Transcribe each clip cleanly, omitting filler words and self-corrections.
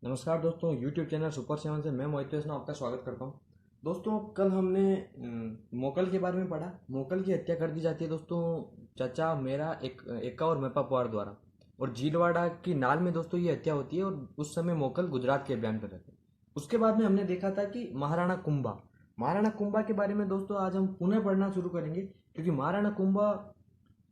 नमस्कार दोस्तों, YouTube channel super seven से मैं मोहित वैष्णव आपका स्वागत करता हूं। दोस्तों, कल हमने मोकल के बारे में पढ़ा। मोकल की हत्या कर दी जाती है दोस्तों चाचा मेरा एक एक्का और मेपा पुआर द्वारा, और झीलवाड़ा की नाल में दोस्तों ये हत्या होती है। और उस समय मोकल गुजरात के अभियान पर रहते हैं। उसके बाद में हमने देखा था कि महाराणा कुंभा के बारे में दोस्तों आज हम पुनः पढ़ना शुरू करेंगे, क्योंकि महाराणा कुंभा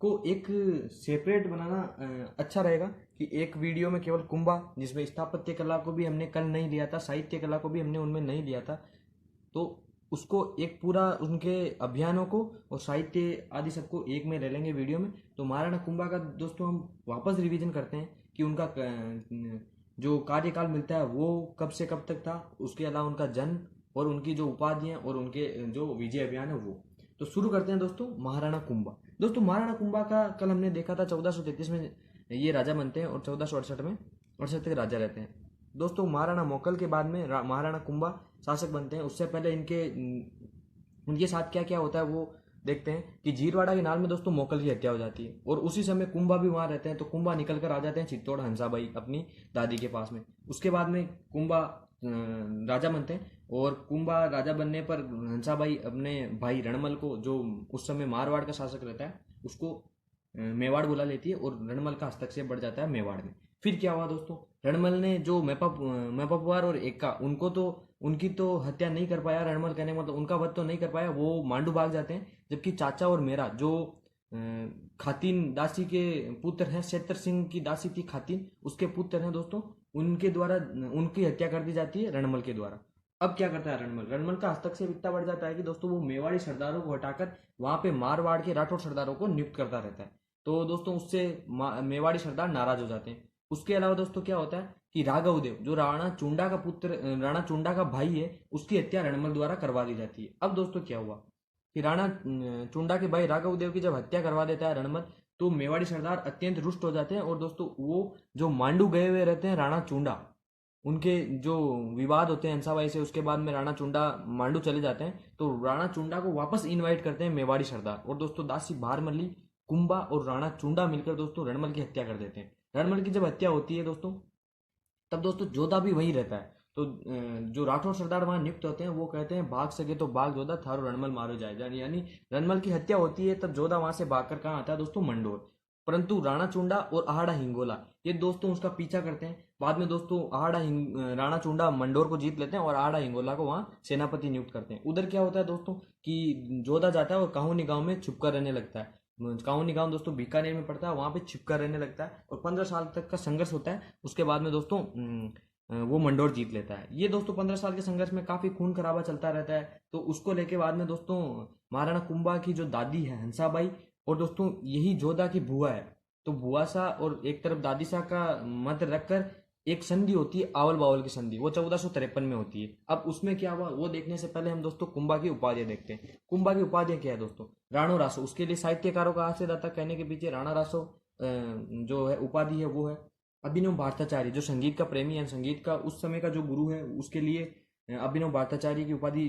को एक सेपरेट बनाना अच्छा रहेगा कि एक वीडियो में केवल कुंभा, जिसमें स्थापत्य कला को भी हमने कल नहीं लिया था, साहित्य कला को भी हमने उनमें नहीं लिया था, तो उसको एक पूरा उनके अभियानों को और साहित्य आदि सबको एक में ले लेंगे वीडियो में। तो महाराणा कुंभा का दोस्तों हम वापस रिवीजन करते हैं कि उनका जो कार्यकाल मिलता है वो कब से कब तक था, उसके अलावा उनका जन्म और उनकी जो उपाधियां और उनके जो विजय अभियान है वो। तो शुरू करते हैं दोस्तों महाराणा कुंभा। दोस्तों महाराणा कुंभा का कल हमने देखा था 1433 में ये राजा बनते हैं और 1468 में 68 तक राजा रहते हैं। दोस्तों महाराणा मोकल के बाद में महाराणा कुंभा शासक बनते हैं। उससे पहले उनके साथ क्या क्या होता है वो देखते हैं कि झीरवाड़ा के नाल में दोस्तों मोकल की हत्या हो जाती है, और उसी समय कुंभा भी वहां रहते हैं। तो कुंभा निकल कर आ जाते हैं चित्तौड़ हंसाबाई अपनी दादी के पास में। उसके बाद में कुंभा राजा बनते हैं, और कुंभा राजा बनने पर हंसाबाई अपने भाई रणमल को, जो उस समय मारवाड़ का शासक रहता है, उसको मेवाड़ बुला लेती है, और रणमल का हस्तक्षेप बढ़ जाता है मेवाड़ में। फिर क्या हुआ दोस्तों, रणमल ने जो मेपापुआर और एक्का, उनको तो उनकी तो हत्या नहीं कर पाया रणमल, कहने का मतलब उनका वध तो नहीं कर पाया, वो मांडू भाग जाते हैं। जबकि चाचा और मेरा जो खातिन दासी के पुत्र हैं, क्षेत्र सिंह की दासी थी खातिन, उसके पुत्र हैं दोस्तों, उनके द्वारा उनकी हत्या कर दी जाती है रणमल के द्वारा। अब क्या करता है रणमल, का हस्तक्षेप इतना बढ़ जाता है कि दोस्तों वो मेवाड़ी सरदारों को हटाकर वहां पे मारवाड़ के राठौड़ सरदारों को नियुक्त करता रहता है। तो दोस्तों उससे मेवाड़ी सरदार नाराज हो जाते हैं। उसके अलावा दोस्तों क्या होता है कि राघवदेव, जो राणा चुंडा का पुत्र, राणा चुंडा का भाई है, उसकी हत्या रणमल द्वारा करवा दी जाती है। अब दोस्तों क्या हुआ कि राणा चुंडा के भाई राघवदेव की जब हत्या करवा देता है रणमल, तो मेवाड़ी सरदार अत्यंत रुष्ट हो जाते हैं। और दोस्तों वो जो मांडू गए हुए रहते हैं राणा चुंडा, उनके जो विवाद होते हैं हंसाबाई से, उसके बाद में राणा चुंडा मांडू चले जाते हैं। तो राणा चुंडा को वापस इनवाइट करते हैं मेवाड़ी सरदार, और दोस्तों दासी भारमल्ली, कुंभा और राणा चुंडा मिलकर दोस्तों रणमल की हत्या कर देते हैं। रणमल की जब हत्या होती है दोस्तों, तब दोस्तों जोधा भी वहीं रहता है। तो जो राठौर सरदार वहां नियुक्त होते हैं वो कहते हैं भाग सके तो भाग जोधा, थारो रणमल मारो जाए। यानी रणमल की हत्या होती है, तब जोधा वहां से भागकर कहाँ आता है दोस्तों, मंडोर। परंतु राणा चुंडा और आहाड़ा हिंगोला ये दोस्तों उसका पीछा करते हैं। बाद में दोस्तों राणा चुंडा मंडोर को जीत लेते हैं, और आहाड़ा हिंगोला को वहां सेनापति नियुक्त करते हैं। उधर क्या होता है दोस्तों कि जोधा जाता है और काहुनी गांव में छुपकर रहने लगता है। काहुनी गांव दोस्तों बीकानेर में पड़ता है, वहां पे छिपकर रहने लगता है, और 15 साल तक का संघर्ष होता है। उसके बाद में दोस्तों वो मंडोर जीत लेता है। ये दोस्तों 15 साल के संघर्ष में काफी खून खराबा चलता रहता है। तो उसको लेके बाद में दोस्तों महाराणा कुंभा की जो दादी है हंसाबाई, और दोस्तों यही जोधा की बुआ है, तो बुआ सा और एक तरफ दादी सा का मत रखकर एक संधि होती है आवल बावल की संधि, वो 1453 में होती है। अब उसमें क्या हुआ वो देखने से पहले हम दोस्तों कुंभा की उपाधियां देखते हैं। कुंभा की उपाधियां क्या है दोस्तों, राणो रासो, उसके लिए साहित्यकारों का हास्य दाता कहने के पीछे राणा रासो जो है उपाधि है वो है। अभिनव भारताचार्य, जो संगीत का प्रेमी है, संगीत का उस समय का जो गुरु है, उसके लिए अभिनव भारताचार्य की उपाधि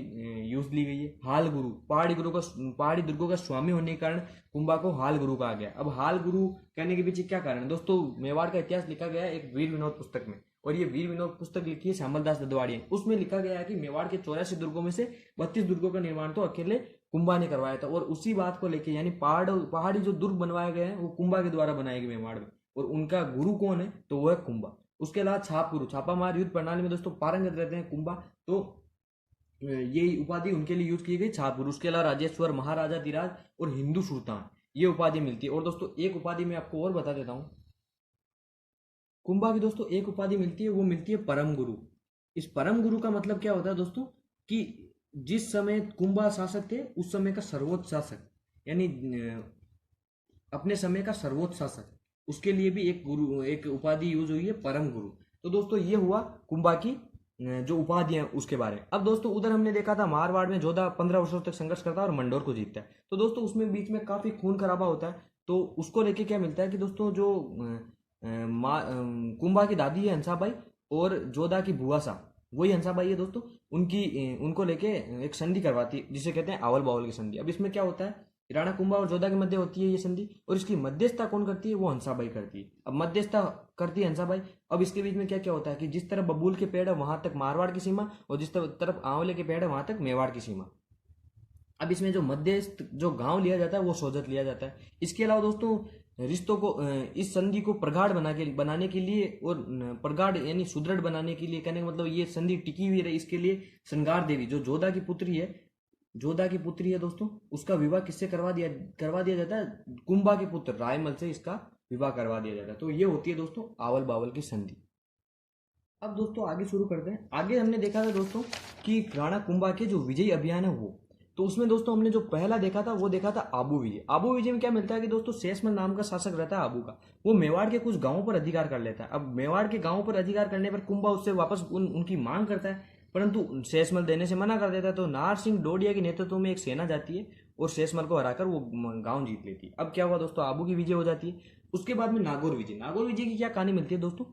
यूज ली गई है। हाल गुरु, पहाड़ी दुर्गों का स्वामी होने के कारण कुंभा को हाल गुरु कहा गया। अब हाल गुरु कहने के पीछे क्या कारण है दोस्तों, मेवाड़ का इतिहास लिखा गया है एक वीर विनोद पुस्तक में, और ये वीर विनोद पुस्तक लिखी है श्यामलदास ददवाड़िया। उसमें लिखा गया है कि मेवाड़ के 84 दुर्गों में से 32 दुर्गों का निर्माण तो अकेले कुंभा ने करवाया था। और उसी बात को लेकर, यानी पहाड़ी जो दुर्ग बनवाए गए हैं वो कुंभा के द्वारा बनाए गए मेवाड़ में, और उनका गुरु कौन है तो वो है कुंभा। उसके अलावा छाप गुरु, छापामार युद्ध प्रणाली में दोस्तों पारंगत रहते हैं कुंभा, तो ये उपाधि उनके लिए यूज की गई छाप गुरु। उसके अलावा राजेश्वर, महाराजा धीराज और हिंदू सुल्तान, ये उपाधि मिलती है। और दोस्तों एक उपाधि मैं आपको और बता देता हूं, कुंभा की दोस्तों एक उपाधि मिलती है, वो मिलती है परम गुरु। इस परम गुरु का मतलब क्या होता है दोस्तों कि जिस समय कुंभा शासक थे उस समय का सर्वोच्च शासक, यानी अपने समय का सर्वोच्च शासक, उसके लिए भी एक गुरु, एक उपाधि यूज हुई है परम गुरु। तो दोस्तों ये हुआ कुंभा की जो उपाधि है उसके बारे में। अब दोस्तों उधर हमने देखा था मारवाड़ में जोधा 15 वर्षों तक संघर्ष करता है और मंडोर को जीतता है। तो दोस्तों उसमें बीच में काफी खून खराबा होता है। तो उसको लेके क्या मिलता है कि दोस्तों जो कुंभा की दादी है हंसाबाई, और जोधा की बुआ सा, वही हंसाबाई है दोस्तों, उनको लेके एक संधि करवाती है जिसे कहते हैं आवल बावल की संधि। अब इसमें क्या होता है राणा कुंभा और जोधा के मध्य होती है ये संधि, और इसकी मध्यस्थता कौन करती है, वो हंसाबाई करती है। अब मध्यस्थता करती है हंसाबाई। अब इसके बीच में क्या क्या होता है कि जिस तरफ बबूल के पेड़ है वहां तक मारवाड़ की सीमा, और जिस तरफ आंवले के पेड़ है वहां तक मेवाड़ की सीमा। अब इसमें जो मध्यस्थ जो गांव लिया जाता है वो सोजत लिया जाता है। इसके अलावा दोस्तों रिश्तों को इस संधि को प्रगाढ़ बनाने के लिए और प्रगाढ़ यानी सुदृढ़ बनाने के लिए, कहने का मतलब ये संधि टिकी हुई रहे, इसके लिए श्रृंगार देवी जो जोधा की पुत्री है, दोस्तों, उसका विवाह किससे करवा दिया जाता है, कुंभा के पुत्र रायमल से इसका विवाह करवा दिया जाता है। तो ये होती है दोस्तों आवल बावल की संधि। अब दोस्तों आगे शुरू करते हैं। आगे हमने देखा था दोस्तों कि राणा कुंभा के जो विजयी अभियान है वो, तो उसमें दोस्तों हमने जो पहला देखा था वो देखा था आबू विजय। आबू विजय में क्या मिलता है कि दोस्तों शेषमल नाम का शासक रहता है आबू का, वो मेवाड़ के कुछ गांवों पर अधिकार कर लेता है। अब मेवाड़ के गांवों पर अधिकार करने पर कुंभा उससे वापस उनकी मांग करता है, परंतु शेषमल देने से मना कर देता है। तो नाहर सिंह डोडिया के नेतृत्व में एक सेना जाती है और शेषमल को हराकर वो गांव जीत लेती है। अब क्या हुआ दोस्तों, आबू की विजय हो जाती है। उसके बाद में नागौर विजय की क्या कहानी मिलती है दोस्तों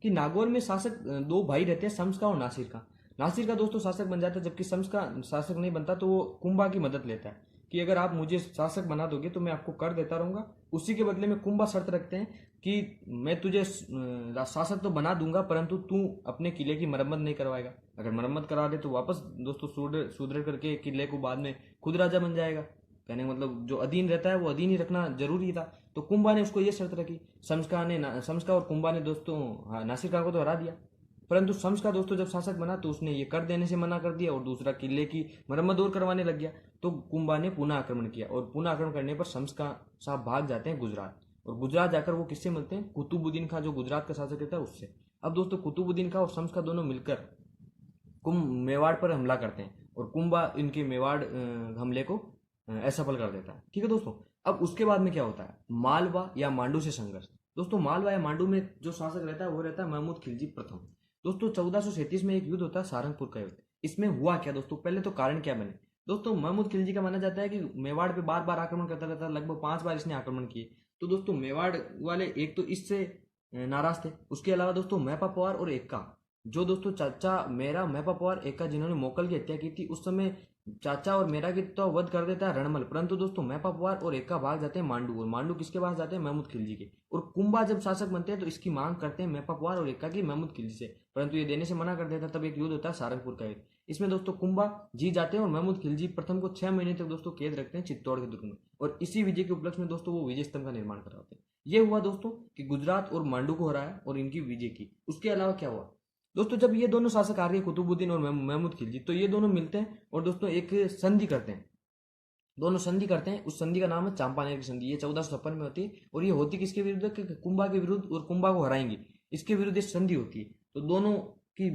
कि नागौर में शासक दो भाई रहते हैं, शम्स का और नासिर का। नासिर का दोस्तों शासक बन जाता है, जबकि शम्स का शासक नहीं बनता। तो वो कुंभा की मदद लेता है कि अगर आप मुझे शासक बना दोगे तो मैं आपको कर देता रहूंगा। उसी के बदले में कुंभा शर्त रखते हैं कि मैं तुझे शासक तो बना दूंगा, परंतु तू अपने किले की मरम्मत नहीं करवाएगा। अगर मरम्मत करा दे तो वापस दोस्तों सुदृढ़ करके किले को बाद में खुद राजा बन जाएगा। कहने का मतलब जो अधीन रहता है वो अधीन ही रखना जरूरी था। तो कुंभा ने उसको ये शर्त रखी। शम्स का और कुंभा ने दोस्तों नासिर खां को तो हरा दिया, परंतु शम्स का दोस्तों जब शासक बना तो उसने ये कर देने से मना कर दिया और दूसरा किले की मरम्मत और करवाने लग गया। तो कुंभा ने पुनः आक्रमण किया, और पुनः आक्रमण करने पर शम्स का साहब भाग जाते हैं गुजरात, और गुजरात जाकर वो किससे मिलते हैं, कुतुबुद्दीन खां जो गुजरात का शासक रहता है उससे। अब दोस्तों कुतुबुद्दीन खां और शम्स का दोनों मिलकर मेवाड़ पर हमला करते हैं, और कुंभा इनके मेवाड़ हमले को असफल कर देता है। ठीक है दोस्तों। अब उसके बाद में क्या होता है, मालवा या मांडू से संघर्ष। दोस्तों मालवा या मांडू में जो शासक रहता है वो रहता है महमूद खिलजी प्रथम। दोस्तों 1437 में एक युद्ध होता है सारंगपुर का युद्ध। इसमें हुआ क्या दोस्तों, पहले तो कारण क्या बने दोस्तों। महमूद खिलजी का माना जाता है कि मेवाड़ पे बार बार आक्रमण करता रहता है, लगभग 5 बार इसने आक्रमण किए। तो दोस्तों मेवाड़ वाले एक तो इससे नाराज थे, उसके अलावा दोस्तों महपा पवार और एक्का, जो दोस्तों चाचा मेरा महपा पवार एक्का जिन्होंने मोकल की हत्या की थी, उस समय चाचा और मेरा की तो वध कर देता है रणमल, परंतु दोस्तों महपा पवार और एक्का भाग जाते हैं मांडू, और मांडू किसके पास जाते हैं, महमूद खिलजी के। और कुंभा जब शासक बनते हैं तो इसकी मांग करते हैं महपा पवार और एक्का की महमूद खिलजी से, परंतु ये देने से मना कर देता है। तब एक युद्ध होता है सारंगपुर का युद्ध। इसमें दोस्तों कुंभा जीत जाते हैं और महमूद खिलजी प्रथम को 6 महीने तक दोस्तों कैद रखते हैं चित्तौड़ के दुर्ग में, और इसी विजय के उपलक्ष्य में दोस्तों वो विजय स्तंभ का निर्माण कराते हैं। ये हुआ दोस्तों कि गुजरात और मांडू को हराया और इनकी विजय की। उसके अलावा क्या हुआ दोस्तों, जब ये दोनों शासक आ रहे हैं कुतुबुद्दीन और महमूद खिलजी, तो ये दोनों मिलते हैं और दोस्तों एक संधि करते हैं। दोनों संधि करते हैं, उस संधि का नाम है चांपानेर की संधि। ये 1456 में होती है, और ये होती किसके विरुद्ध, कुंभा के विरुद्ध, और कुंभा को हराएंगे इसके विरुद्ध संधि होती है। तो दोनों की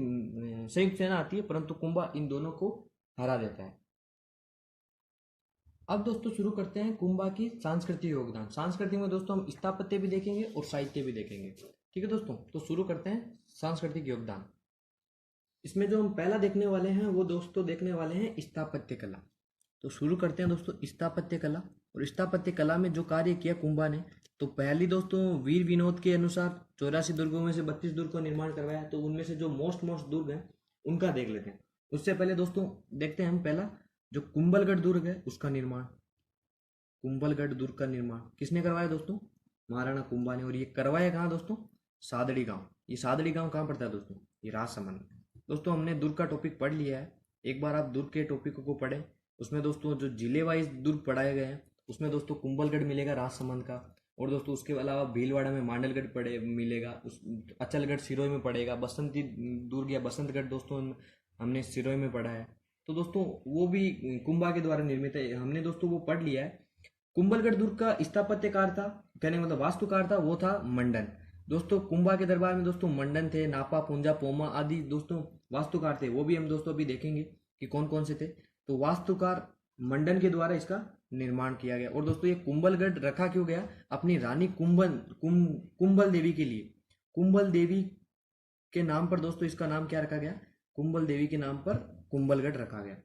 संयुक्त सेना आती है, परंतु कुंभा इन दोनों को हरा देता है। अब दोस्तों शुरू करते हैं कुंभा की सांस्कृतिक योगदान। संस्कृति में दोस्तों हम स्थापत्य भी देखेंगे और साहित्य भी देखेंगे। ठीक है दोस्तों, तो शुरू करते हैं सांस्कृतिक योगदान। इसमें जो हम पहला देखने वाले हैं वो दोस्तों देखने वाले हैं स्थापत्य कला। तो शुरू करते हैं दोस्तों स्थापत्य कला। और स्थापत्य कला में जो कार्य किया कुंभा ने, तो पहली दोस्तों वीर विनोद के अनुसार 84 दुर्गों में से 32 दुर्ग का निर्माण करवाया। तो उनमें से जो मोस्ट दुर्ग हैं उनका देख लेते हैं। उससे पहले दोस्तों देखते हैं हम पहला जो कुंभलगढ़ दुर्ग है उसका निर्माण। कुंभलगढ़ दुर्ग का निर्माण किसने करवाया दोस्तों, महाराणा कुंभा ने। और ये करवाया कहाँ दोस्तों, सादड़ी गांव। ये सादड़ी गांव कहाँ पड़ता है दोस्तों, ये राजसमंद में। दोस्तों हमने दुर्ग का टॉपिक पढ़ लिया है, एक बार आप दुर्ग के टॉपिक को पढ़ें। उसमें दोस्तों जो जिले वाइज दुर्ग पढ़ाए गए हैं उसमें दोस्तों कुंभलगढ़ मिलेगा राजसमंद का, और दोस्तों उसके अलावा भीलवाड़ा में मांडलगढ़ पड़े मिलेगा, उस अचलगढ़ सिरोही में पड़ेगा, बसंती दुर्ग या बसंतगढ़ दोस्तों हमने सिरोही में पढ़ा है। तो दोस्तों वो भी कुंभा के द्वारा निर्मित है, हमने दोस्तों वो पढ़ लिया है। कुंभलगढ़ दुर्ग का स्थापत्यकार था, कहने का मतलब वास्तुकार था, वो था मंडन। दोस्तों कुंभा के दरबार में दोस्तों मंडन थे, नापा, पुंजा, पोमा आदि दोस्तों वास्तुकार थे। वो भी हम दोस्तों अभी देखेंगे कि कौन कौन से थे। तो वास्तुकार मंडन के द्वारा इसका निर्माण किया गया। और दोस्तों ये कुंभलगढ़ रखा क्यों गया, अपनी रानी कुंभल देवी के लिए। कुंभल देवी के नाम पर दोस्तों इसका नाम क्या रखा गया, कुंभल देवी के नाम पर कुंभलगढ़ रखा गया।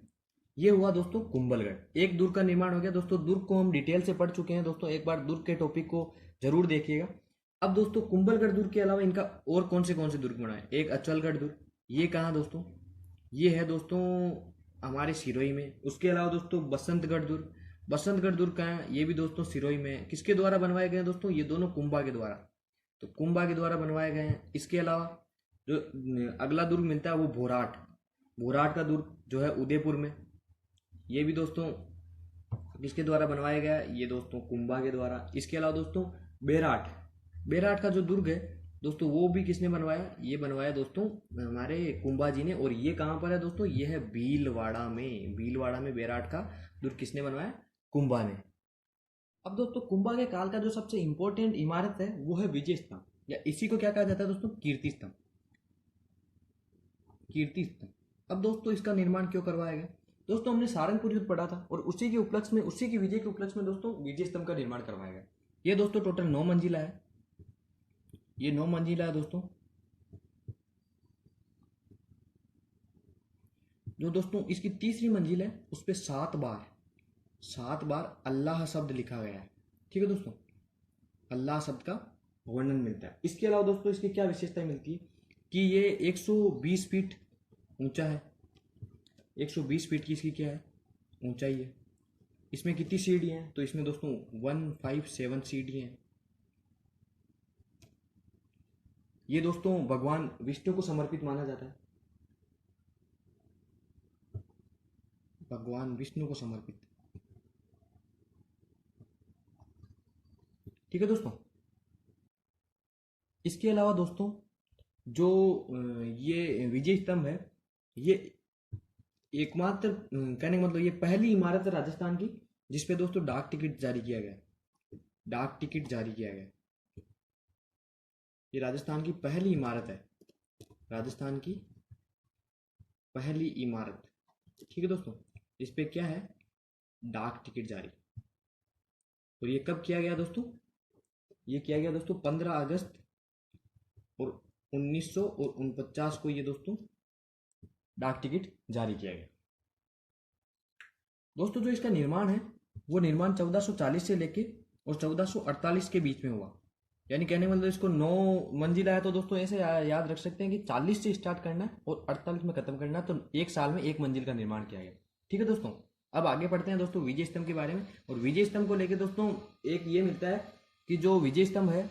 ये हुआ दोस्तों कुंभलगढ़। एक दुर्ग का निर्माण हो गया। दोस्तों दुर्ग को हम डिटेल से पढ़ चुके हैं दोस्तों, एक बार दुर्ग के टॉपिक को जरूर देखिएगा। अब दोस्तों कुंभलगढ़ दुर्ग के अलावा इनका और कौन से दुर्ग बनाए, एक अचलगढ़ दुर्ग, ये कहाँ दोस्तों, ये है दोस्तों हमारे सिरोही में। उसके अलावा दोस्तों बसंतगढ़ दुर्ग, बसंतगढ़ दुर्ग कहाँ है, ये भी दोस्तों सिरोही में है। किसके द्वारा बनवाए गए हैं दोस्तों, ये दोनों कुंभा के द्वारा, तो कुंभा के द्वारा बनवाए गए हैं। इसके अलावा जो अगला दुर्ग मिलता है वो भोराट, भोराट का दुर्ग जो है उदयपुर में, ये भी दोस्तों किसके द्वारा बनवाया गया है, ये दोस्तों कुंभा के द्वारा। इसके अलावा दोस्तों बेराट, बेराट का जो दुर्ग है दोस्तों वो भी किसने बनवाया, ये बनवाया दोस्तों हमारे कुंभा जी ने। और ये कहाँ पर है दोस्तों, ये है भीलवाड़ा में, भीलवाड़ा में बेराट का दुर्ग किसने बनवाया, कुंभा ने। अब दोस्तों कुंभा के काल का जो सबसे इंपॉर्टेंट इमारत है वो है विजय स्तंभ, या इसी को क्या कहा जाता है दोस्तों, कीर्ति स्तंभ, कीर्ति स्तंभ। अब दोस्तों इसका निर्माण क्यों करवाया गया, दोस्तों हमने सारंगपुर युद्ध पढ़ा था और उसी के उपलक्ष्य में, उसी की विजय के उपलक्ष्य में दोस्तों विजय स्तंभ का निर्माण करवाया गया। ये दोस्तों टोटल 9 मंजिला है, ये 9 मंजिला है दोस्तों। जो दोस्तों इसकी तीसरी मंजिल है उस पर 7 बार अल्लाह शब्द लिखा गया है, ठीक है दोस्तों, अल्लाह शब्द का वर्णन मिलता है। इसके अलावा दोस्तों इसकी क्या विशेषता मिलती है कि ये 120 फीट ऊंचा है, 120 फीट की इसकी क्या है, ऊंचाई है। इसमें कितनी सीढ़ियाँ हैं, तो इसमें दोस्तों 157 सीढ़ियाँ हैं। ये दोस्तों भगवान विष्णु को समर्पित माना जाता है, भगवान विष्णु को समर्पित, ठीक है दोस्तों। इसके अलावा दोस्तों जो ये विजय स्तंभ है, ये एकमात्र कहने का मतलब ये पहली इमारत है राजस्थान की जिसपे दोस्तों डाक टिकट जारी किया गया, डाक टिकट जारी किया गया। ये राजस्थान की पहली इमारत है, राजस्थान की पहली इमारत, ठीक है दोस्तों। इस पे क्या है, डाक टिकट जारी। और ये कब किया गया दोस्तों, ये किया गया दोस्तों 15 अगस्त और 1949 को ये दोस्तों डाक टिकट जारी किया गया। दोस्तों जो इसका निर्माण है वो निर्माण 1440 से लेके और 1448 के बीच में हुआ, यानी कहने मतलब इसको 9 मंजिला है, तो दोस्तों ऐसे याद रख सकते हैं कि 40 से स्टार्ट करना है और 48 में खत्म करना है, तो एक साल में एक मंजिल का निर्माण किया गया, ठीक है दोस्तों। अब आगे पढ़ते हैं दोस्तों विजय स्तंभ के बारे में। और विजय स्तंभ को लेकर दोस्तों एक ये मिलता है कि जो विजय स्तंभ है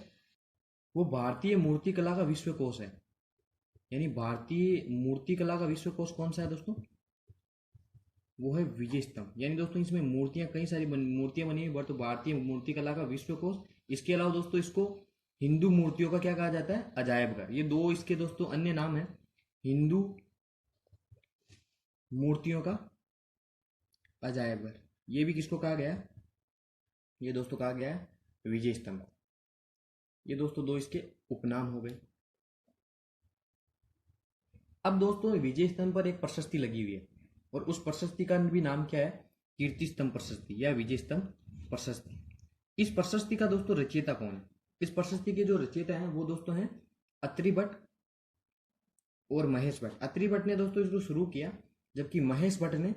वो भारतीय मूर्तिकला का विश्वकोश है, यानी भारतीय मूर्तिकला का विश्वकोश कौन सा है दोस्तों, वो है विजय स्तंभ। यानी दोस्तों इसमें मूर्तियां, कई सारी मूर्तियां बनी हुई, तो भारतीय मूर्तिकला का विश्वकोश। इसके अलावा दोस्तों इसको हिंदू मूर्तियों का क्या कहा जाता है, अजायब घर। ये दो इसके दोस्तों अन्य नाम है, हिंदू मूर्तियों का अजायब घर। ये भी किसको कहा गया है, ये दोस्तों कहा गया है विजय स्तंभ। ये दोस्तों दो इसके उपनाम हो गए। अब दोस्तों विजय स्तंभ पर एक प्रशस्ति लगी हुई है और उस प्रशस्ति का भी नाम क्या है, कीर्ति स्तंभ प्रशस्ति या विजय स्तंभ प्रशस्ति। इस प्रशस्ति का दोस्तों रचयिता कौन है, इस प्रशस्ति के जो रचयिता हैं वो दोस्तों हैं अत्रि भट्ट और महेश भट्ट। अत्रि भट्ट ने दोस्तों इसको शुरू किया, जबकि महेश भट्ट ने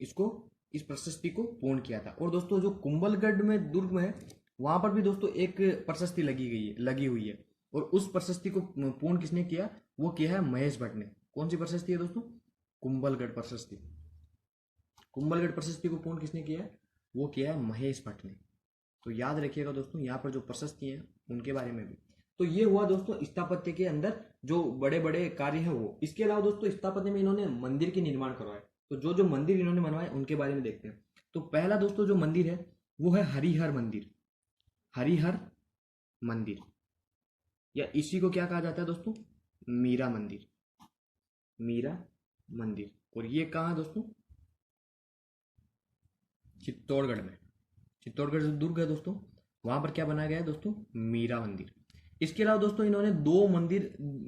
इसको, इस प्रशस्ति को पूर्ण किया था। और दोस्तों जो कुंभलगढ़ में दुर्ग में है वहां पर भी दोस्तों एक प्रशस्ति लगी हुई है और उस प्रशस्ति को पूर्ण किसने किया, वो किया है महेश भट्ट ने। कौन सी प्रशस्ति है दोस्तों, कुंभलगढ़ प्रशस्ति। कुंभलगढ़ प्रशस्ति को पूर्ण किसने किया है, वो किया है महेश भट्ट ने। तो याद रखिएगा दोस्तों यहाँ पर जो प्रशस्ति हैं उनके बारे में भी। तो ये हुआ दोस्तों स्थापत्य के अंदर जो बड़े बड़े कार्य हैं वो। इसके अलावा दोस्तों स्थापत्य में इन्होंने मंदिर के निर्माण करवाए, तो जो जो मंदिर इन्होंने बनवाए उनके बारे में देखते हैं। तो पहला दोस्तों जो मंदिर है वो है हरिहर मंदिर, हरिहर मंदिर, या इसी को क्या कहा जाता है दोस्तों, मीरा मंदिर, मीरा मंदिर। और ये कहाँ है दोस्तों, चित्तौड़गढ़ में। चित्तौड़गढ़ जो दुर्ग है दोस्तों वहां पर क्या बनाया गया है दोस्तों, मीरा मंदिर। इसके अलावा दोस्तों इन्होंने दो मंदिर,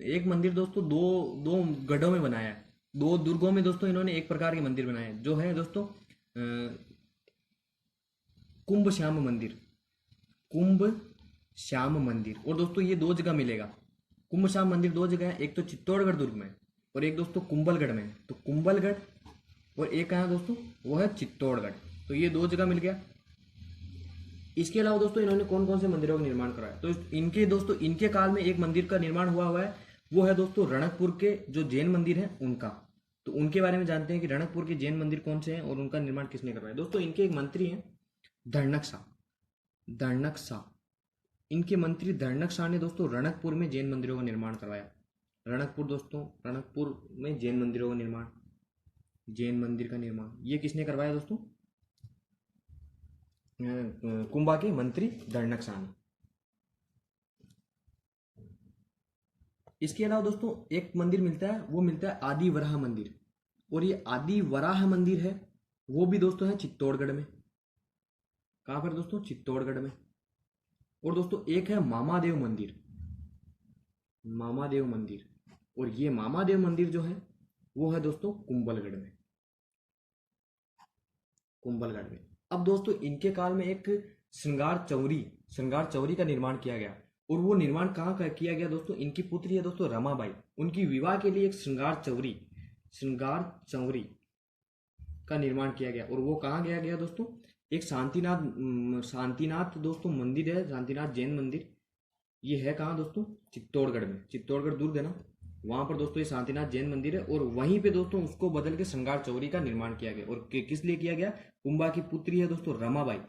एक मंदिर दोस्तों दो गढ़ों में बनाया है, दो दुर्गों में दोस्तों इन्होंने एक प्रकार के मंदिर बनाए हैं, जो है दोस्तों कुंभ श्याम मंदिर, कुंभ श्याम मंदिर। और दोस्तों ये दो जगह मिलेगा, कुंभ श्याम मंदिर दो जगह है, एक तो चित्तौड़गढ़ दुर्ग में और एक दोस्तों कुंभलगढ़ में। तो कुंभलगढ़ और एक कहाँ दोस्तों, वो है चित्तौड़गढ़। तो ये दो जगह मिल गया। इसके अलावा दोस्तों इन्होंने कौन कौन से मंदिरों का निर्माण कराया, तो इनके दोस्तों इनके काल में एक मंदिर का निर्माण हुआ है, वो है दोस्तों रणकपुर के जो जैन मंदिर है उनका। तो उनके बारे में जानते हैं कि रणकपुर के जैन मंदिर कौन से हैं और उनका निर्माण किसने करवाया। दोस्तों इनके एक मंत्री हैं धर्नक शाह, धर्नक शाह, इनके मंत्री धर्नक शाह ने दोस्तों रणकपुर में जैन मंदिरों का निर्माण करवाया। रणकपुर दोस्तों, रणकपुर में जैन मंदिरों का निर्माण, जैन मंदिर का निर्माण ये किसने करवाया दोस्तों? कुंभा के मंत्री धर्नक शाह ने। इसके अलावा दोस्तों एक मंदिर मिलता है, वो मिलता है आदि वराह मंदिर, और ये आदि वराह मंदिर है वो भी दोस्तों है चित्तौड़गढ़ में। कहाँ पर दोस्तों? चित्तौड़गढ़ में। और दोस्तों एक है मामादेव मंदिर, मामादेव मंदिर, और ये मामादेव मंदिर जो है वो है दोस्तों कुंभलगढ़ में, कुंभलगढ़ में। अब दोस्तों इनके काल में एक श्रृंगार चौरी, श्रृंगार चौरी का निर्माण किया गया, और वो निर्माण कहाँ का किया गया दोस्तों? इनकी पुत्री है दोस्तों रमाबाई, उनकी विवाह के लिए एक श्रृंगार चौरी, श्रृंगार चौरी का निर्माण किया गया। और वो कहाँ गया गया दोस्तों? एक शांतिनाथ, शांतिनाथ दोस्तों मंदिर है, शांतिनाथ जैन मंदिर, ये है कहाँ दोस्तों? चित्तौड़गढ़ में। चित्तौड़गढ़ दुर्ग है ना, वहां पर दोस्तों ये शांतिनाथ जैन मंदिर है, और वहीं पे दोस्तों उसको बदल के श्रृंगार चौरी का निर्माण किया गया। और किस लिए किया गया? कुंभा की पुत्री है दोस्तों रमाबाई,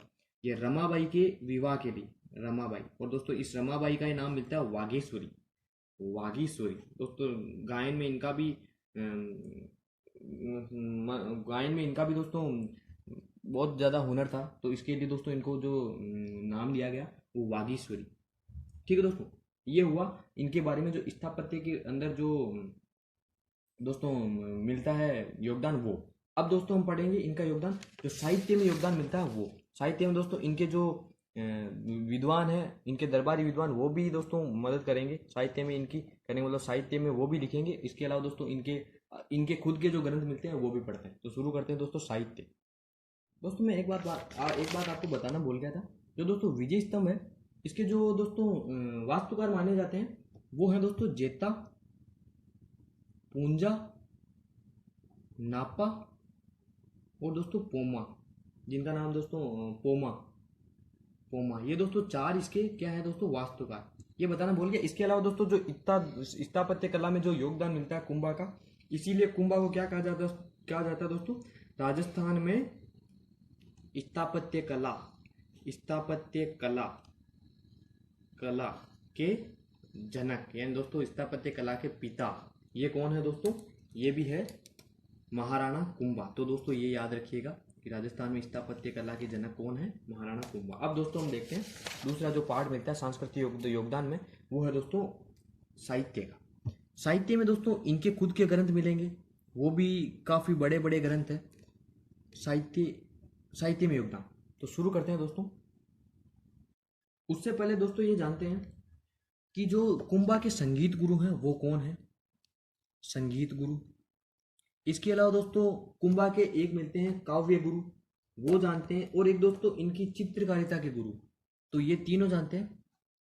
ये रमाबाई के विवाह के लिए, रमाबाई। और दोस्तों इस रमाबाई का नाम मिलता है वागीश्वरी, वागीश्वरी। दोस्तों गायन में इनका भी गायन में इनका भी दोस्तों बहुत ज़्यादा हुनर था, तो इसके लिए दोस्तों इनको जो नाम दिया गया वो वागीश्वरी। ठीक है दोस्तों, ये हुआ इनके बारे में जो स्थापत्य के अंदर जो दोस्तों मिलता है योगदान वो। अब दोस्तों हम पढ़ेंगे इनका योगदान, जो साहित्य में योगदान मिलता है वो। साहित्य में दोस्तों इनके जो विद्वान है, इनके दरबारी विद्वान, वो भी दोस्तों मदद करेंगे साहित्य में इनकी, कहने मतलब साहित्य में वो भी लिखेंगे। इसके अलावा दोस्तों इनके इनके खुद के जो ग्रंथ मिलते हैं वो भी पढ़ते हैं। तो शुरू करते हैं दोस्तों साहित्य। दोस्तों मैं एक बात आपको बताना भूल गया था, जो दोस्तों विजय स्तंभ है, इसके जो दोस्तों वास्तुकार माने जाते हैं वो है दोस्तों जेता, पूंजा, नापा और दोस्तों पोमा, जिनका नाम दोस्तों पोमा, पोमा, ये दोस्तों चार इसके क्या है दोस्तों वास्तुकार, ये बताना भूल गया। इसके अलावा दोस्तों जो स्थापत्य कला में जो योगदान मिलता है कुंभा का, इसीलिए कुंभा को क्या कहा जाता है दोस्तों? राजस्थान में स्थापत्य कला, स्थापत्य कला कला के जनक, यानी दोस्तों स्थापत्य कला के पिता, ये कौन है दोस्तों? ये भी है महाराणा कुंभा। तो दोस्तों ये याद रखिएगा कि राजस्थान में स्थापत्य कला के जनक कौन है? महाराणा कुंभा। अब दोस्तों हम देखते हैं दूसरा जो पार्ट मिलता है सांस्कृतिक योगदान में, वो है दोस्तों साहित्य का। साहित्य में दोस्तों इनके खुद के ग्रंथ मिलेंगे, वो भी काफी बड़े बड़े ग्रंथ है। साहित्य में योगदान, तो शुरू करते हैं दोस्तों। उससे पहले दोस्तों ये जानते हैं कि जो कुंभा के संगीत गुरु हैं वो कौन है? संगीत गुरु। इसके अलावा दोस्तों कुंभा के एक मिलते हैं काव्य गुरु, वो जानते हैं, और एक दोस्तों इनकी चित्रकारिता के गुरु। तो ये तीनों जानते हैं,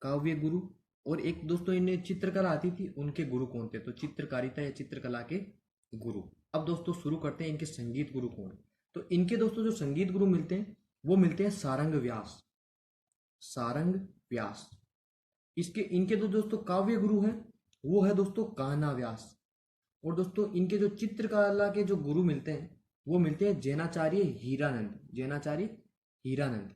काव्य गुरु, और एक दोस्तों इन्हें चित्रकला आती थी, उनके गुरु कौन थे? तो चित्रकारिता या चित्रकला के गुरु। अब दोस्तों शुरू करते हैं इनके संगीत गुरु कौन है। तो इनके दोस्तों जो संगीत गुरु मिलते हैं वो मिलते हैं सारंग व्यास, सारंग व्यास। इनके तो दोस्तों काव्य गुरु हैं वो है दोस्तों कान्हा व्यास। और दोस्तों इनके जो चित्रकला के जो गुरु मिलते हैं वो मिलते हैं जैनाचार्य हीरानंद, जैनाचार्य हीरानंद,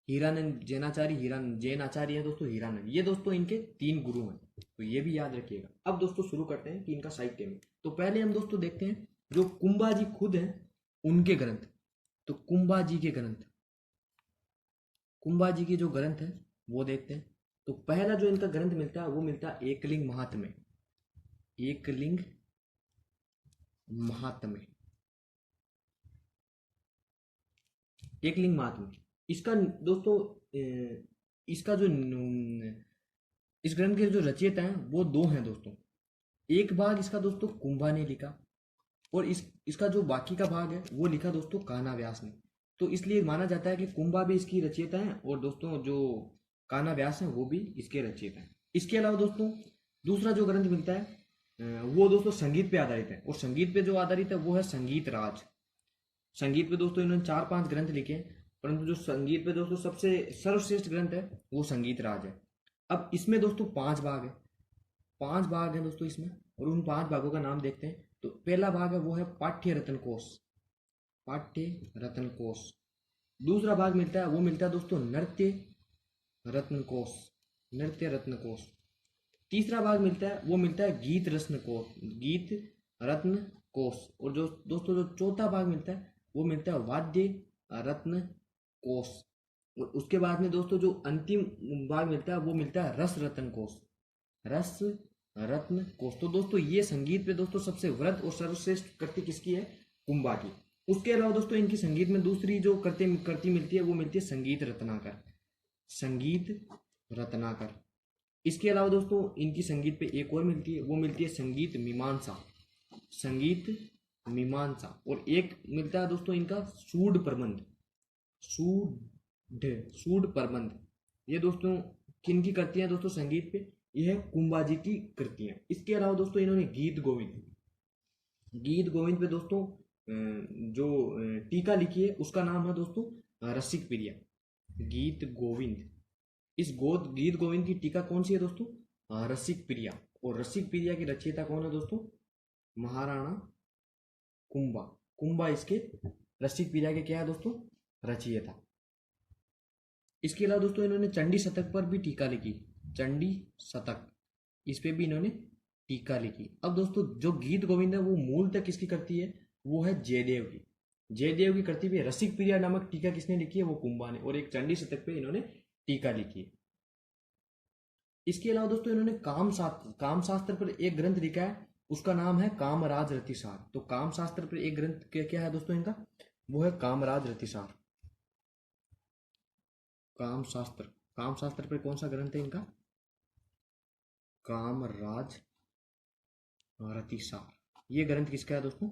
हीरानंद जैनाचार्य हीरानंद, जैन आचार्य है दोस्तों हीरानंद। ये दोस्तों इनके तीन गुरु हैं, तो ये भी याद रखिएगा। अब दोस्तों शुरू करते हैं कि इनका साहित्य में। तो पहले हम दोस्तों देखते हैं जो कुंभा जी खुद हैं उनके ग्रंथ। तो कुंभा जी के ग्रंथ, कुंभा जी के जो ग्रंथ है वो देखते हैं। तो पहला जो इनका ग्रंथ मिलता है वो मिलता है एकलिंग महात्म्य, एकलिंग महात्म्य, एकलिंग महात्म्य। इसका दोस्तों इसका जो इस ग्रंथ के जो रचयिता हैं वो दो हैं दोस्तों। एक भाग इसका दोस्तों कुंभा ने लिखा, और इसका जो बाकी का भाग है वो लिखा दोस्तों कान्हा व्यास ने। तो इसलिए माना जाता है कि कुंभा भी इसकी रचयिता है, और दोस्तों जो कान्हा व्यास है वो भी इसके रचयिता है। इसके अलावा दोस्तों दूसरा जो ग्रंथ मिलता है वो दोस्तों संगीत पे आधारित है, और संगीत पे जो आधारित है वो है संगीत राज। संगीत पे दोस्तों इन्होंने 4-5 ग्रंथ लिखे, परंतु जो संगीत पे दोस्तों सबसे सर्वश्रेष्ठ ग्रंथ है वो संगीत राज है। अब इसमें दोस्तों 5 भाग है, 5 भाग है दोस्तों इसमें, और उन 5 भागों का नाम देखते हैं। तो पहला भाग है वो है पाठ्य रत्न कोश, पाठ्य रत्न कोश। दूसरा भाग मिलता है वो मिलता है दोस्तों नृत्य रत्न कोश, नृत्य रत्न कोश। तीसरा भाग मिलता है वो मिलता है गीत रत्न कोश, गीत रत्न कोश। और जो दोस्तों जो चौथा भाग मिलता है वो मिलता है वाद्य रत्न कोश। और उसके बाद में दोस्तों जो अंतिम भाग मिलता है वो मिलता है रस रत्न कोश, रस रत्न कोश। तो दोस्तों ये संगीत पे दोस्तों सबसे वृद्ध और सर्वश्रेष्ठ कृति किसकी है? कुंभा की। उसके अलावा दोस्तों इनकी संगीत में दूसरी जो कृति मिलती है वो मिलती है संगीत रत्नाकर, संगीत रत्नाकर। इसके अलावा दोस्तों इनकी संगीत पे एक और मिलती है वो मिलती है संगीत मीमांसा, संगीत मीमांसा। और एक मिलता है दोस्तों इनका सूड प्रबंध, सूड प्रबंध। ये दोस्तों किन की कृतियां दोस्तों संगीत पे? यह है कुंभाजी की कृतियां। इसके अलावा दोस्तों इन्होंने गीत गोविंद, गीत गोविंद पे दोस्तों जो टीका लिखी है उसका नाम है दोस्तों रसिक प्रिया, गीत गोविंद। इस गीत गोविंद की टीका कौन सी है दोस्तों? रसिक प्रिया। और रसिक प्रिया की रचयिता कौन है दोस्तों? महाराणा कुंभा। कुंभा इसके रसिक प्रिया के क्या है दोस्तों? रचयिता। इसके अलावा दोस्तों इन्होंने चंडी शतक पर भी टीका लिखी, चंडी शतक, इस पे भी इन्होंने टीका लिखी। अब दोस्तों जो गीत गोविंद है वो मूलतः किसकी करती है? वो है जयदेव की, जयदेव की कृति पे रसिक प्रिया नामक टीका किसने लिखी है? वो कुंभा ने। और एक चंडी शतक पे इन्होंने टीका लिखी है। इसके अलावा दोस्तों इन्होंने काम शास्त्र पर एक ग्रंथ लिखा है, उसका नाम है कामराज रतिसार। तो काम शास्त्र पर एक ग्रंथ क्या है दोस्तों इनका? वो है कामराज रतिसार, काम शास्त्र। काम शास्त्र पर कौन सा ग्रंथ है इनका? कामराज रतिसार। ये ग्रंथ किसका है दोस्तों?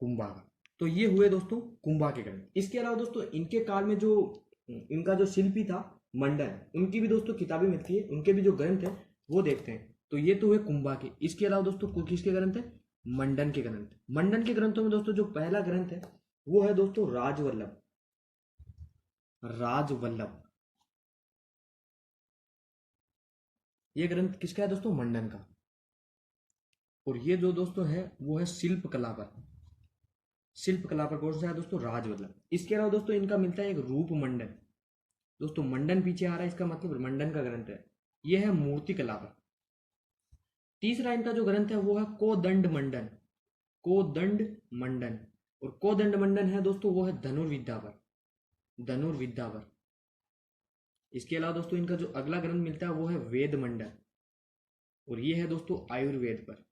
कुंभा का। तो ये हुए दोस्तों कुंभा के ग्रंथ। इसके अलावा दोस्तों इनके काल में जो इनका जो शिल्पी था मंडन, उनकी भी दोस्तों किताबें मिलती है, उनके भी जो ग्रंथ है वो देखते हैं। तो ये तो हुए कुंभा के। इसके अलावा दोस्तों किसके ग्रंथ है? मंडन के ग्रंथ। मंडन के ग्रंथों में दोस्तों जो पहला ग्रंथ है वो है दोस्तों राजवल्लभ, राजवल्लभ। ये ग्रंथ किसका है दोस्तों? मंडन का। और ये जो दोस्तों है वो है शिल्प कला पर, शिल्प कला पर कौन सा है दोस्तों? राजवल्लभ। इसके अलावा दोस्तों इनका मिलता है एक रूप मंडन। दोस्तों मंडन पीछे आ रहा है, इसका मतलब मंडन का ग्रंथ है। यह है मूर्ति कला पर। तीसरा इनका जो ग्रंथ है वो है कोदंड मंडन, कोदंड मंडन। और कोदंड मंडन है दोस्तों वो है धनुर्विद्या पर, धनुर्विद्या पर। इसके अलावा दोस्तों इनका जो अगला ग्रंथ मिलता है वो है वेद मंडन। और ये है दोस्तों आयुर्वेद पर,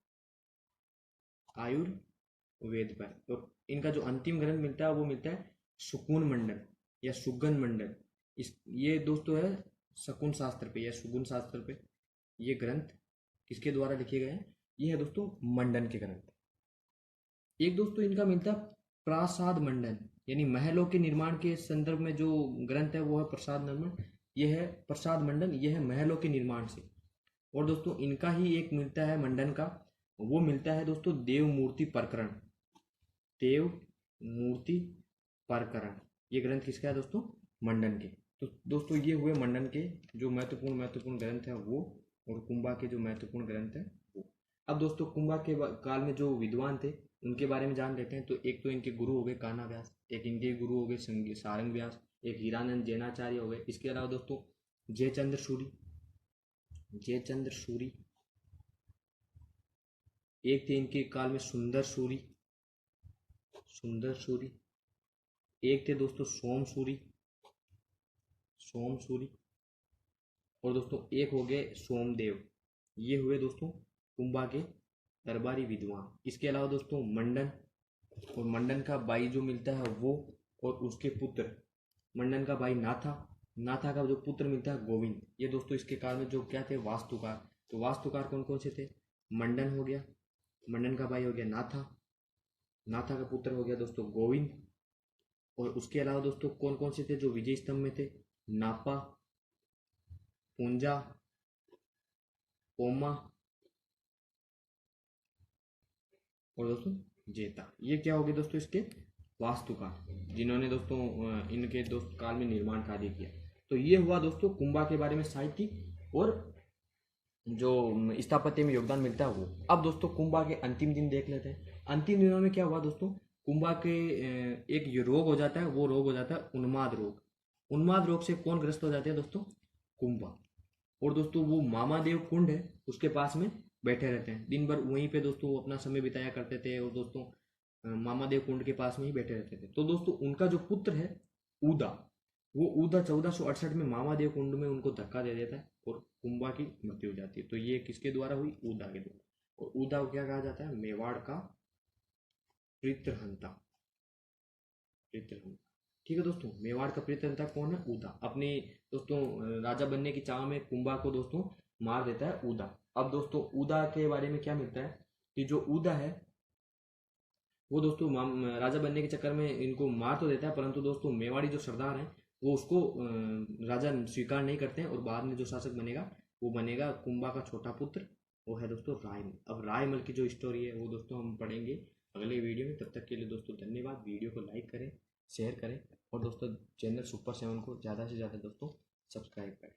आयुर्वेद पर। तो इनका जो अंतिम ग्रंथ मिलता है वो मिलता है सुकून मंडन या सुगन मंडन। ये दोस्तों है शकुन शास्त्र पे या सुगुन शास्त्र पे। ये ग्रंथ किसके द्वारा लिखे गए हैं? ये है दोस्तों मंडन के ग्रंथ। एक दोस्तों इनका मिलता है प्रासाद मंडन, यानी महलों के निर्माण के संदर्भ में जो ग्रंथ है वो है प्रसाद मंडन। यह है प्रसाद मंडन, यह है महलों के निर्माण से। और दोस्तों इनका ही एक मिलता है मंडन का, वो मिलता है दोस्तों देव मूर्ति प्रकरण, देव मूर्ति प्रकरण। ये ग्रंथ किसका है दोस्तों? मंडन के। तो दोस्तों ये हुए मंडन के जो महत्वपूर्ण ग्रंथ है वो, और कुंभा के जो महत्वपूर्ण ग्रंथ है वो। अब दोस्तों कुंभा के काल में जो विद्वान थे उनके बारे में जान लेते हैं। तो एक तो इनके गुरु हो गए कान्हा व्यास, एक इनके गुरु हो गए सारंग व्यास, एक हीरानंद जैनाचार्य हो गए। इसके अलावा दोस्तों जयचंद्र सूरी, जयचंद्र सूरी। एक थे इनके काल में सुंदर सूरी, सुंदर सूरी। एक थे दोस्तों सोम सूरी, सोम सूरी। और दोस्तों एक हो गए सोमदेव। ये हुए दोस्तों कुंभा के दरबारी विद्वान। इसके अलावा दोस्तों मंडन, और मंडन का भाई जो मिलता है वो, और उसके पुत्र मंडन का भाई नाथा, नाथा का जो पुत्र मिलता है गोविंद। ये दोस्तों इसके काल में जो क्या थे? वास्तुकार। तो वास्तुकार कौन कौन से थे? मंडन हो गया, मंडन का भाई हो गया नाथा, नाथा का पुत्र हो गया दोस्तों गोविंद। और उसके अलावा दोस्तों कौन कौन से थे जो विजय स्तंभ में थे? नापा, पूंजा, पोमा और दोस्तों जेता। ये क्या हो गए दोस्तों इसके वास्तुकार, जिन्होंने दोस्तों इनके दोस्त काल में निर्माण कार्य किया। तो ये हुआ दोस्तों कुंभा के बारे में साहित्य और जो स्थापत्य में योगदान मिलता है वो। अब दोस्तों कुंभा के अंतिम दिन देख लेते हैं। अंतिम दिनों में क्या हुआ दोस्तों? कुंभा के एक ये रोग हो जाता है, वो रोग हो जाता है उन्माद रोग। उन्माद रोग से कौन ग्रस्त हो जाते हैं दोस्तों? कुंभा। और दोस्तों वो मामादेव कुंड है, उसके पास में बैठे रहते हैं दिन भर, वहीं पे दोस्तों वो अपना समय बिताया करते थे। और दोस्तों मामादेव कुंड के पास में ही बैठे रहते थे। तो दोस्तों उनका जो पुत्र है ऊदा, वो ऊदा 1468 में मामादेव कुंड में उनको धक्का दे देता है और कुंभा की मृत्यु हो जाती है। तो ये किसके द्वारा हुई? ऊदा के द्वारा। और ऊदा को क्या कहा जाता है? मेवाड़ का पितृहंता। पितृहंता, ठीक है दोस्तों। मेवाड़ का पितृहंता कौन है? ऊदा। अपनी दोस्तों राजा बनने की चाह में कुंभा को दोस्तों मार देता है ऊदा। अब दोस्तों ऊदा के बारे में क्या मिलता है कि जो ऊदा है वो दोस्तों राजा बनने के चक्कर में इनको मार तो देता है, परंतु दोस्तों मेवाड़ी जो सरदार हैं वो उसको राजा स्वीकार नहीं करते हैं। और बाद में जो शासक बनेगा वो बनेगा कुंभा का छोटा पुत्र, वो है दोस्तों रायमल। अब रायमल की जो स्टोरी है वो दोस्तों हम पढ़ेंगे अगले वीडियो में। तब तक के लिए दोस्तों धन्यवाद। वीडियो को लाइक करें, शेयर करें और दोस्तों चैनल सुपर 7 को ज़्यादा से ज़्यादा दोस्तों सब्सक्राइब करें।